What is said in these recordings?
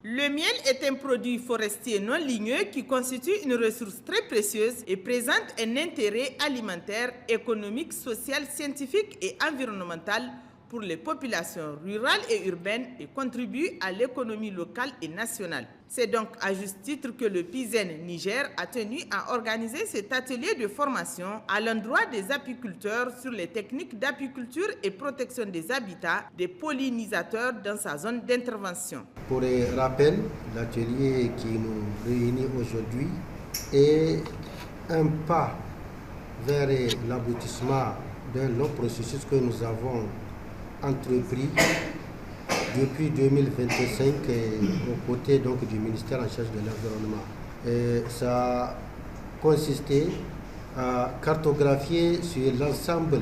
Le miel est un produit forestier non ligneux qui constitue une ressource très précieuse et présente un intérêt alimentaire, économique, social, scientifique et environnemental pour les populations rurales et urbaines et contribue à l'économie locale et nationale. C'est donc à juste titre que le PISEN Niger a tenu à organiser cet atelier de formation à l'endroit des apiculteurs sur les techniques d'apiculture et protection des habitats des pollinisateurs dans sa zone d'intervention. Pour rappel, l'atelier qui nous réunit aujourd'hui est un pas vers l'aboutissement d'un long processus que nous avons entrepris depuis 2025 aux côtés donc, du ministère en charge de l'environnement. Ça a consisté à cartographier sur l'ensemble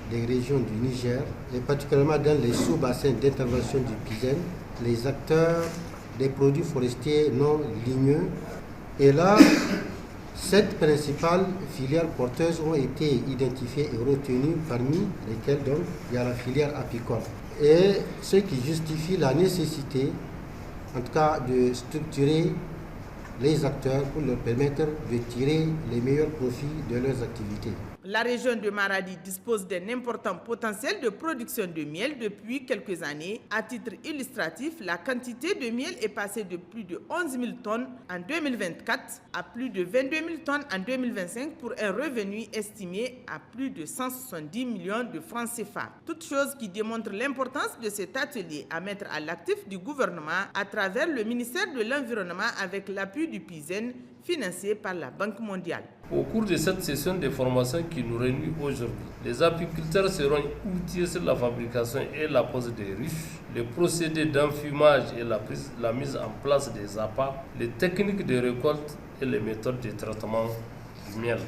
des régions du Niger et particulièrement dans les sous-bassins d'intervention du PISEN, les acteurs des produits forestiers non ligneux. Et là, 7 principales filières porteuses ont été identifiées et retenues, parmi lesquelles donc, il y a la filière apicole. Et ce qui justifie la nécessité, en tout cas, de structurer les acteurs pour leur permettre de tirer les meilleurs profits de leurs activités. La région de Maradi dispose d'un important potentiel de production de miel depuis quelques années. À titre illustratif, la quantité de miel est passée de plus de 11 000 tonnes en 2024 à plus de 22 000 tonnes en 2025 pour un revenu estimé à plus de 170 millions de francs CFA. Toute chose qui démontre l'importance de cet atelier à mettre à l'actif du gouvernement à travers le ministère de l'Environnement avec l'appui du PISEN financé par la Banque mondiale. Au cours de cette session de formation qui nous réunit aujourd'hui, les apiculteurs seront outillés sur la fabrication et la pose des ruches, les procédés d'enfumage et la mise en place des appâts, les techniques de récolte et les méthodes de traitement du miel.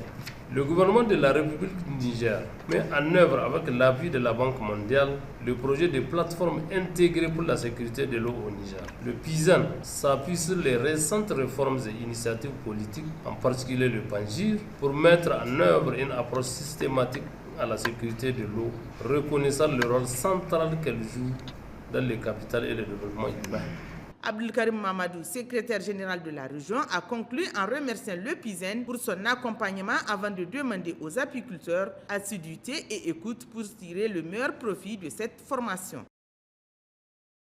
Le gouvernement de la République du Niger met en œuvre avec l'appui de la Banque mondiale le projet de plateforme intégrée pour la sécurité de l'eau au Niger. Le PISEN s'appuie sur les récentes réformes et initiatives politiques, en particulier le PANGIR, pour mettre en œuvre une approche systématique à la sécurité de l'eau, reconnaissant le rôle central qu'elle joue dans le capital et le développement humain. Abdelkarim Mamadou, secrétaire général de la région, a conclu en remerciant le PISEN pour son accompagnement avant de demander aux apiculteurs assiduité et écoute pour tirer le meilleur profit de cette formation.